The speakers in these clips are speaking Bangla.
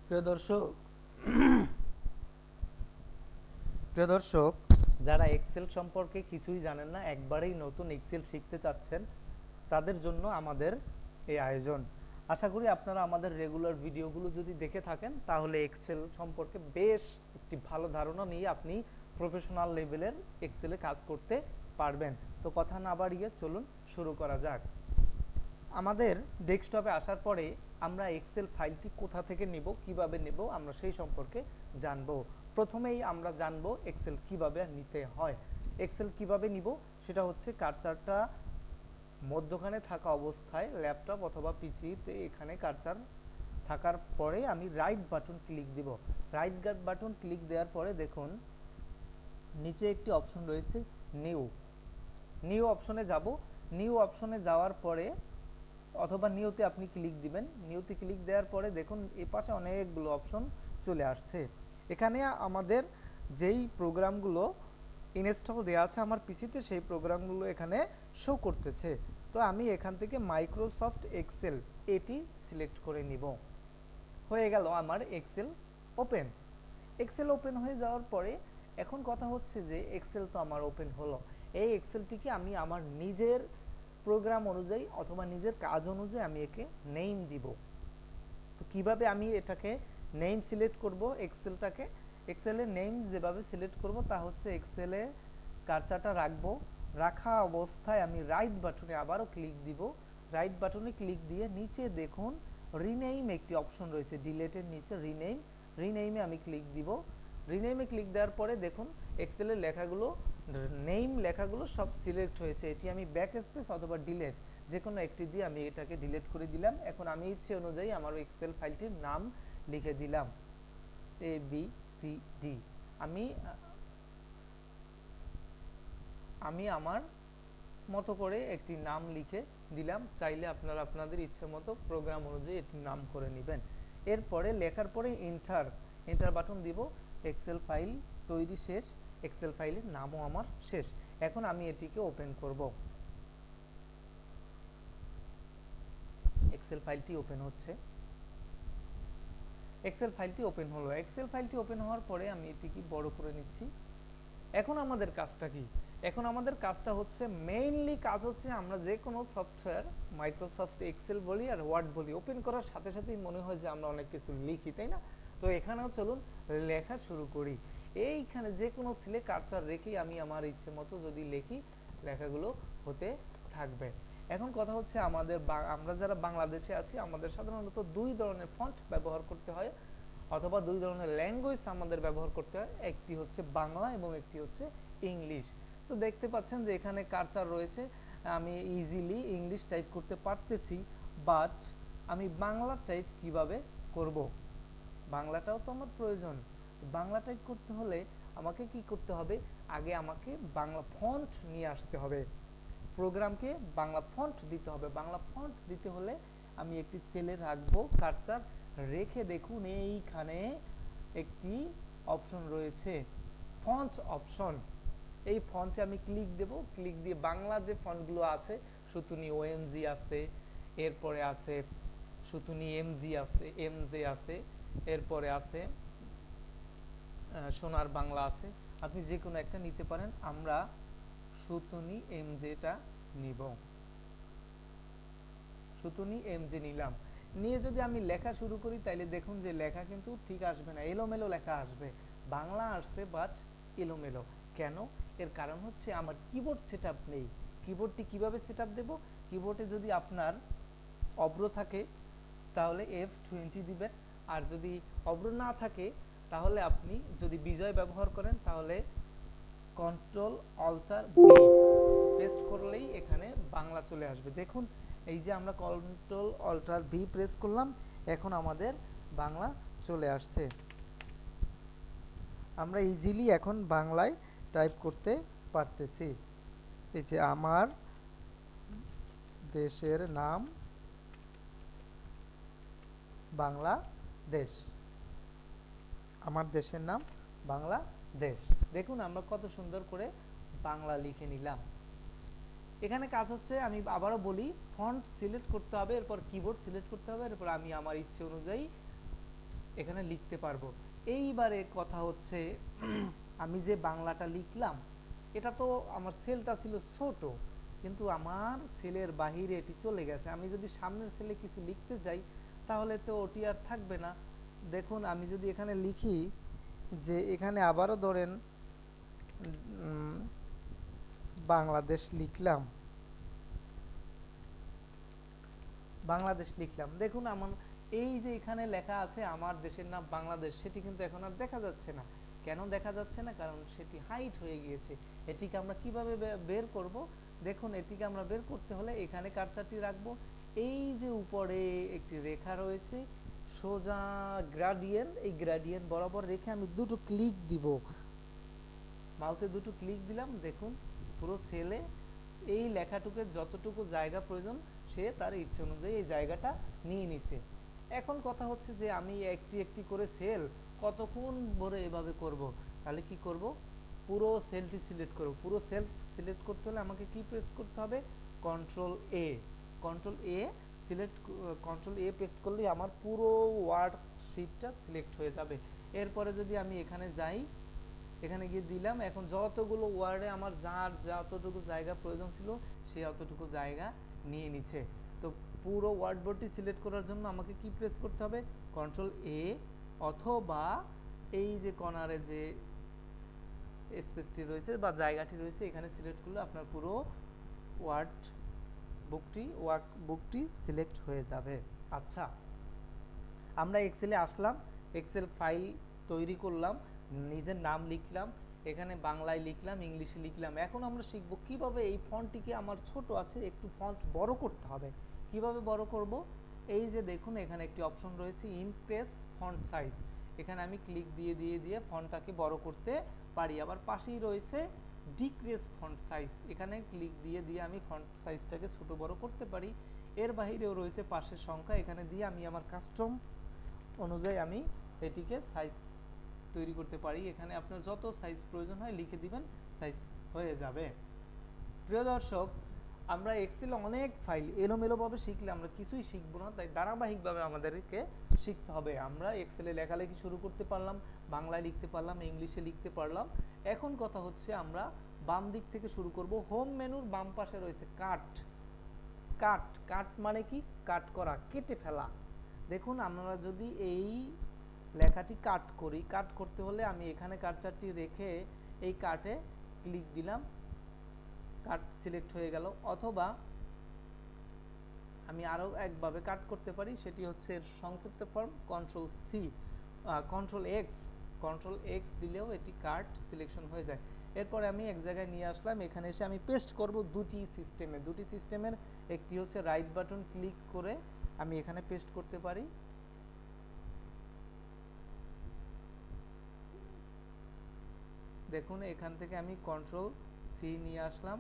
প্রিয় দর্শক প্রিয় দর্শক যারা এক্সেল সম্পর্কে কিছুই জানেন না, একবারেই নতুন এক্সেল শিখতে চাচ্ছেন, তাদের জন্য আমাদের এই আয়োজন। আশা করি আপনারা আমাদের রেগুলার ভিডিওগুলো যদি দেখে থাকেন তাহলে এক্সেল সম্পর্কে বেশ একটি ভালো ধারণা নিয়ে আপনি প্রফেশনাল লেভেলের এক্সেলে কাজ করতে পারবেন। তো কথা না বাড়িয়ে চলুন শুরু করা যাক। আমাদের ডেস্কটপে আসার পরে আমরা এক্সেল ফাইলটি কোথা থেকে নিব, কিভাবে নেব, আমরা সেই সম্পর্কে জানব। প্রথমেই আমরা জানব এক্সেল কিভাবে নিতে হয়। এক্সেল কিভাবে নিব সেটা হচ্ছে কার্সারটা মধ্যখানে থাকা অবস্থায় ল্যাপটপ অথবা পিসিতে এখানে কার্সার থাকার পরে আমি রাইট বাটন ক্লিক দিব। রাইট বাটন ক্লিক দেওয়ার পরে দেখুন নিচে একটি অপশন রয়েছে নিউ। নিউ অপশনে যাব। নিউ অপশনে যাওয়ার পরে অথবা নিউতে আপনি ক্লিক দিবেন। নিউতে ক্লিক দেওয়ার পরে দেখুন এই পাশে অনেকগুলো অপশন চলে আসছে। এখানে আমাদের যেই প্রোগ্রামগুলো ইনস্টল দেওয়া আছে আমার পিসিতে সেই প্রোগ্রামগুলো এখানে শো করতেছে। তো আমি এখান থেকে মাইক্রোসফট এক্সেল এটি সিলেক্ট করে নিব। হয়ে গেল আমার এক্সেল ওপেন। এক্সেল ওপেন হয়ে যাওয়ার পরে এখন কথা হচ্ছে যে এক্সেল তো আমার ওপেন হলো, এই এক্সেলটিকে আমি আমার নিজের প্রোগ্রাম অনুযায়ী অথবা নিজের কাজ অনুযায়ী আমি একে নেম দিব। তো কিভাবে আমি এটাকে নেম সিলেক্ট করব এক্সেলটাকে? এক্সেলে নেম যেভাবে সিলেক্ট করব তা হচ্ছে এক্সেলে কার্সারটা রাখবো, রাখা অবস্থায় আমি রাইট বাটনে আবারও ক্লিক দিব। রাইট বাটনে ক্লিক দিয়ে নিচে দেখুন রিনেম একটি অপশন রয়েছে, ডিলেটের নিচে রিনেম। রিনেমে আমি ক্লিক দিব। রিনেমে ক্লিক দেওয়ার পরে দেখুন এক্সেলের লেখাগুলো, নেম লেখাগুলো সব সিলেক্ট হয়েছে। এটি আমি ব্যাক স্পেস অথবা ডিলেট যে কোনো একটি দিয়ে আমি এটাকে ডিলিট করে দিলাম। এখন আমি ইচ্ছে অনুযায়ী আমার এক্সেল ফাইলটির নাম লিখে দিলাম ABCD। আমি আমি আমার মতো করে একটি নাম লিখে দিলাম। চাইলে আপনারা আপনাদের ইচ্ছে মতো প্রোগ্রাম অনুযায়ী এটি নাম করে নেবেন। এরপরে লেখার পরে এন্টার বাটন দিব। এক্সেল ফাইল তৈরি শেষ, এক্সেল ফাইলের নামও আমার শেষ। এখন আমি এটিকে ওপেন করব। এক্সেল ফাইলটি ওপেন হচ্ছে। এক্সেল ফাইলটি ওপেন হলো। এক্সেল ফাইলটি ওপেন হওয়ার পরে আমি এটিকে বড় করে নিচ্ছি। এখন আমাদের কাজটা কি? এখন আমাদের কাজটা হচ্ছে মেইনলি কাজ হচ্ছে আমরা যে কোনো সফটওয়্যার মাইক্রোসফট এক্সেল বলি আর ওয়ার্ড বলি, ওপেন করার সাথে সাথেই মনে হয় যে আমরা অনেক কিছু লিখি, তাই না? তো এখানেও চলুন লেখা শুরু করি। এইখানে যে কোনো সিলে কার্সার রেখেই আমি আমার ইচ্ছে মতো যদি লিখি লেখাগুলো হতে থাকবে। এখন কথা হচ্ছে আমরা যারা বাংলাদেশে আছি আমাদের সাধারণত দুই ধরনের ফন্ট ব্যবহার করতে হয় অথবা দুই ধরনের ল্যাঙ্গুয়েজ আমাদের ব্যবহার করতে হয়, একটি হচ্ছে বাংলা এবং একটি হচ্ছে ইংলিশ। তো দেখতে পাচ্ছেন যে এখানে কার্সার রয়েছে, আমি ইজিলি ইংলিশ টাইপ করতে পারতেছি, বাট আমি বাংলা টাইপ কিভাবে করব? বাংলাটাও তো আমার প্রয়োজন। বাংলা টাইপ করতে হলে আমাকে কি করতে হবে? আগে আমাকে বাংলা ফন্ট নিয়ে আসতে হবে, প্রোগ্রামকে বাংলা ফন্ট দিতে হবে। বাংলা ফন্ট দিতে হলে আমি একটি সেলে রাখবো কার্সার, রেখে দেখুন এইখানে একটি অপশন রয়েছে ফন্ট অপশন। এই ফন্টে আমি ক্লিক দেব। ক্লিক দিয়ে বাংলা যে ফন্টগুলো আছে, সুতুনি ওএমজি আছে, এরপরে আছে সুতুনি এমজি আছে, এমজে আছে, এরপরে আছে সোনার বাংলা আছে। আপনি যে কোনো একটা নিতে পারেন। আমরা সুতুনি এমজেটা নিব। সুতুনি এমজে নিলাম। নিয়ে যদি আমি লেখা শুরু করি তাইলে দেখুন যে লেখা কিন্তু ঠিক আসবে না, এলোমেলো লেখা আসবে। বাংলা আসছে বাট এলোমেলো। কেন? এর কারণ হচ্ছে আমার কিবোর্ড সেটআপ নেই। কিবোর্ডটি কিভাবে সেটআপ দেব? কিবোর্ডে যদি আপনার অব্র থাকে তাহলে F20 দিবেন, আর যদি অব্র না থাকে তাহলে আপনি যদি বিজয় ব্যবহার করেন তাহলে কন্ট্রোল অল্টার বি পেস্ট করলেই এখানে বাংলা চলে আসবে। দেখুন এই যে আমরা কন্ট্রোল অল্টার ভি প্রেস করলাম, এখন আমাদের বাংলা চলে আসছে। আমরা ইজিলি এখন বাংলায় টাইপ করতে পারতেছি। এই যে আমার দেশের নাম বাংলাদেশ, আমার দেশের নাম বাংলাদেশ। দেখুন আমরা কত সুন্দর করে বাংলা লিখে নিলাম। এখানে কাজ হচ্ছে, আমি আবারও বলি, ফন্ট সিলেক্ট করতে হবে, এরপর কিবোর্ড সিলেক্ট করতে হবে, এরপর আমি আমার ইচ্ছে অনুযায়ী এখানে লিখতে পারবো। এইবারে কথা হচ্ছে আমি যে বাংলাটা লিখলাম এটা তো আমার সেলটা ছিল ছোট, কিন্তু আমার সেলের বাহিরে এটি চলে গেছে। আমি যদি সামনের সেলে কিছু লিখতে যাই তাহলে তো ওটি আর থাকবে না। দেখুন আমি যদি এখানে লিখি যে এখানে আবারও ধরেন বাংলাদেশ লিখলাম, বাংলাদেশ লিখলাম, দেখুন আমার এই যে এখানে লেখা আছে আমার দেশের নাম বাংলাদেশ, সেটি কিন্তু এখন আর দেখা যাচ্ছে না। কেন দেখা যাচ্ছে না? কারণ সেটি হাইড হয়ে গিয়েছে। এটিকে আমরা কিভাবে বের করব? দেখুন এটিকে আমরা বের করতে হলে এখানে কার্সারটি রাখবো, এই যে উপরে একটি রেখা রয়েছে সোজা গ্রেডিয়েন্ট, এই গ্রেডিয়েন্ট বরাবর রেখে আমি দুটো ক্লিক দিব, মাউসে দুটো ক্লিক দিলাম। দেখুন পুরো সেলে এই লেখাটুকে যতটুকু জায়গা প্রয়োজন সে তার ইচ্ছে অনুযায়ী এই জায়গাটা নিয়ে নিছে। এখন কথা হচ্ছে যে আমি একটি একটি করে সেল কতক্ষণ ভরে এভাবে করব, তাহলে কি করব, পুরো সেলটি সিলেক্ট করব। পুরো সেল সিলেক্ট করতে হলে আমাকে কি প্রেস করতে হবে, control A, control A select, control A paste করলে আমার পুরো ওয়ার্ড শিটটা সিলেক্ট হয়ে যাবে। এরপরে যদি আমি এখানে যাই, এখানে গিয়ে দিলাম, এখন যতগুলো ওয়ার্ডে আমার যার যতটুকু জায়গা প্রয়োজন ছিল সে অতটুকু জায়গা নিয়ে নিচ্ছে। তো পুরো ওয়ার্ড বোর্ডটি সিলেক্ট করার জন্য আমাকে কি প্রেস করতে হবে, কন্ট্রোল এ, অথবা এই যে কর্নারে যে স্পেসটি রয়েছে বা জায়গাটি রয়েছে এখানে সিলেক্ট করলে আপনার পুরো ওয়ার্ড বুকটি সিলেক্ট হয়ে যাবে। আচ্ছা, আমরা এক্সেলে আসলাম, এক্সেল ফাইল তৈরি করলাম, নিজের নাম লিখলাম, এখানে বাংলায় লিখলাম, ইংলিশে লিখলাম। এখন আমরা শিখব কিভাবে এই ফন্টটিকে, আমার ছোট আছে একটু ফন্ট বড় করতে হবে। কিভাবে বড় করব, এই যে দেখুন এখানে একটি অপশন রয়েছে ইনক্রিজ ফন্ট সাইজ, এখানে আমি ক্লিক দিয়ে দিয়ে দিয়ে ফন্টটাকে বড় করতে পারি। আবার পাশেই রয়েছে ডিক্রিজ ফন্ট সাইজ, এখানে ক্লিক দিয়ে দিয়ে আমি ফন্ট সাইজটাকে ছোট বড় করতে পারি। এর বাহিরেও রয়েছে পাশের সংখ্যা, এখানে দিয়ে আমি আমার কাস্টম অনুযায়ী আমি এটিকে সাইজ তৈরি করতে পারি। এখানে আপনার যত সাইজ প্রয়োজন হয় লিখে দিবেন, সাইজ হয়ে যাবে। প্রিয় দর্শক, আমরা এক্সেলে অনেক ফাইল এলোমেলোভাবে শিখলে আমরা কিছুই শিখবো না, তাই ধারাবাহিকভাবে আমাদেরকে শিখতে হবে। আমরা এক্সেলে লেখালেখি শুরু করতে পারলাম, বাংলায় লিখতে পারলাম, ইংলিশে লিখতে পারলাম। এখন কথা হচ্ছে আমরা বাম দিক থেকে শুরু করব। হোম মেনুর বাম পাশে রয়েছে কাট, কাট, কাট মানে কি, কাট করা, কেটে ফেলা। দেখুন আমরা যদি এই লেখাটি কাট করি, কাট করতে হলে আমি এখানে কার্সারটি রেখে এই কাটে ক্লিক দিলাম, কাট সিলেক্ট হয়ে গেল। অথবা আমি আরও একভাবে কাট করতে পারি, সেটি হচ্ছে এর সংক্ষিপ্ত form control C, control X দিলেও এটি কাট সিলেকশন হয়ে যায়। এরপরে আমি এক জায়গায় নিয়ে আসলাম, এখানে এসে আমি পেস্ট করব দুটি সিস্টেমের একটি হচ্ছে রাইট বাটন ক্লিক করে আমি এখানে পেস্ট করতে পারি। দেখুন এখান থেকে আমি কন্ট্রোল সি নিয়ে আসলাম,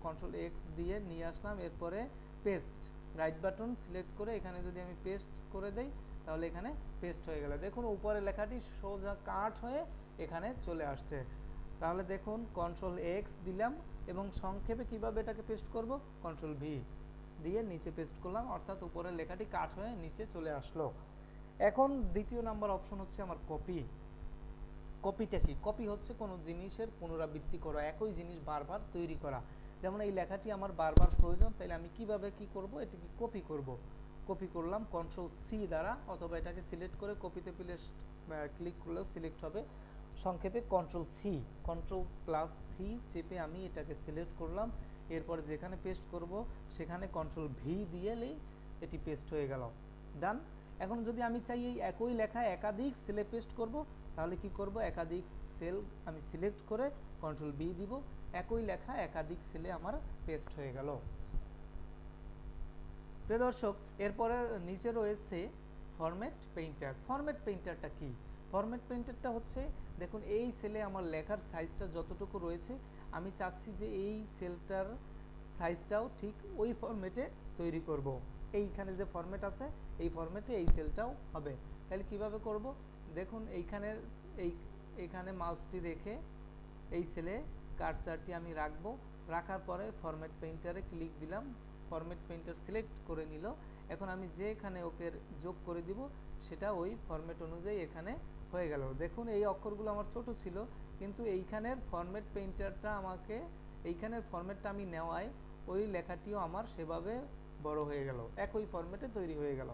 কন্ট্রোল এক্স দিয়ে নিয়ে আসলাম, এরপরে পেস্ট, রাইট বাটন সিলেক্ট করে এখানে যদি আমি পেস্ট করে দেই তাহলে এখানে পেস্ট হয়ে গেল। দেখুন উপরে লেখাটি সোজা কাট হয়ে এখানে চলে আসছে। তাহলে দেখুন কন্ট্রোল এক্স দিলাম এবং সংক্ষেপে কিভাবে এটাকে পেস্ট করব, কন্ট্রোল ভি দিয়ে নিচে পেস্ট করলাম, অর্থাৎ উপরের লেখাটি কাট হয়ে নিচে চলে আসলো। এখন দ্বিতীয় নাম্বার অপশন হচ্ছে আমার কপি। কপিটা কি, কপি হচ্ছে কোনো জিনিসের পুনরাবৃত্তি করা, একই জিনিস বারবার তৈরি করা। যেমন এই লেখাটি আমার বারবার প্রয়োজন, তাহলে আমি কিভাবে কি করব, এটাকে কপি করব। কপি করলাম কন্ট্রোল সি দ্বারা, অথবা এটাকে সিলেক্ট করে কপিতে ক্লিক করলেও সিলেক্ট হবে। সংক্ষেপে control C, control plus C চেপে আমি এটাকে সিলেক্ট করলাম। এরপরে যেখানে পেস্ট করব সেখানে কন্ট্রোল ভি দিয়েলেই এটি পেস্ট হয়ে গেল, ডান। এখন যদি আমি চাই এই একই লেখা একাধিক সেলে পেস্ট করব, তাহলে কি করব, একাধিক সেল আমি সিলেক্ট করে কন্ট্রোল বি দিব, একই লেখা একাধিক সেলে আমার পেস্ট হয়ে গেল। প্রিয় দর্শক, এরপরে নিচে রয়েছে ফরম্যাট পেইন্টার। ফরম্যাট পেইন্টারটা কি, ফরম্যাট পেইন্টারটা হচ্ছে, দেখুন এই সেলে আমার লেখার সাইজটা যতটুকু রয়েছে আমি চাচ্ছি যে এই সেলটার সাইজটাও ঠিক ওই ফরম্যাটে তৈরি করব। এইখানে যে ফরম্যাট আছে এই ফরম্যাটে এই সেলটাও হবে। তাহলে কিভাবে করব, দেখুন এইখানে মাউসটি রেখে এই সেলে কার্সারটি আমি রাখবো, রাখার পরে ফরম্যাট পেইন্টারে ক্লিক দিলাম, ফরম্যাট পেইন্টার সিলেক্ট করে নিল। এখন আমি যেখানে ওকে যোগ করে দিব সেটা ওই ফরম্যাট অনুযায়ী এখানে হয়ে গেল। দেখুন এই অক্ষরগুলো আমার ছোট ছিল, কিন্তু এইখানের ফরম্যাট পেইন্টারটা আমাকে, এইখানের ফরম্যাটটা আমি নেওয়ায় ওই লেখাটিও আমার সেভাবে বড় হয়ে গেল, একই ফরম্যাটে তৈরি হয়ে গেল।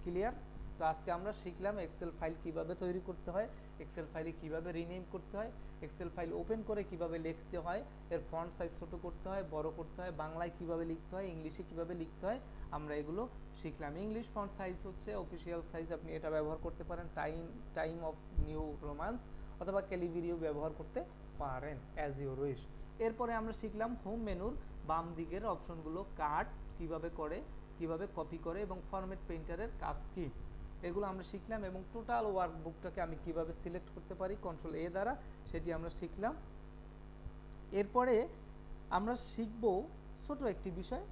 ক্লিয়ার? তো আজকে আমরা শিখলাম এক্সেল ফাইল কিভাবে তৈরি করতে হয়, এক্সেল ফাইলে কিভাবে রিনেম করতে হয়, এক্সেল ফাইল ওপেন করে কিভাবে লিখতে হয়, এর ফন্ট সাইজ ছোট করতে হয়, বড় করতে হয়, বাংলায় কিভাবে লিখতে হয়, ইংলিশে কিভাবে লিখতে হয়, আমরা এগুলো শিখলাম। ইংলিশ ফন্ট সাইজ হচ্ছে অফিসিয়াল সাইজ, আপনি এটা ব্যবহার করতে পারেন, টাইম অফ নিউ রোমান্স অথবা ক্যালিভিরিও ব্যবহার করতে পারেন, অ্যাজ ইউর উইশ। এরপরে আমরা শিখলাম হোম মেনুর বাম দিকের অপশনগুলো কাট কিভাবে করে, কিভাবে কপি করে এবং ফরম্যাট পেইন্টারের কাজ কী, এগুলো আমরা শিখলাম। এবং টোটাল ওয়ার্কবুকটাকে আমি কিভাবে সিলেক্ট করতে পারি কন্ট্রোল এ দ্বারা, সেটি আমরা শিখলাম। এরপরে আমরা শিখব ছোট একটি বিষয়,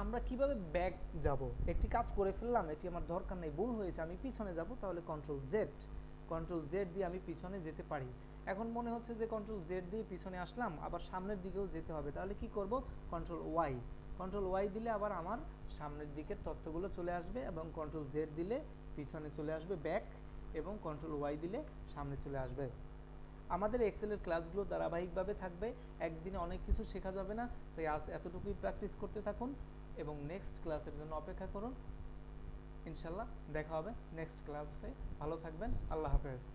আমরা কিভাবে ব্যাক যাব। একটি কাজ করে ফেললাম, এটি আমার দরকার নেই, ভুল হয়েছে, আমি পিছনে যাব, তাহলে কন্ট্রোল জেড দিয়ে আমি পিছনে যেতে পারি। এখন মনে হচ্ছে যে কন্ট্রোল জেড দিয়ে পিছনে আসলাম, আবার সামনের দিকেও যেতে হবে, তাহলে কি করব, কন্ট্রোল ওয়াই দিলে আবার আমার সামনের দিকের তথ্যগুলো চলে আসবে, এবং কন্ট্রোল জেড দিলে পিছনে চলে আসবে ব্যাক, এবং কন্ট্রোল ওয়াই দিলে সামনে চলে আসবে। আমাদের এক্সেলের ক্লাসগুলো ধারাবাহিকভাবে থাকবে, একদিনে অনেক কিছু শেখা যাবে না, তাই আজ এতটুকুই প্র্যাকটিস করতে থাকুন এবং নেক্সট ক্লাসের জন্য অপেক্ষা করুন। ইনশাল্লাহ দেখা হবে নেক্সট ক্লাসে। ভালো থাকবেন, আল্লাহ হাফেজ।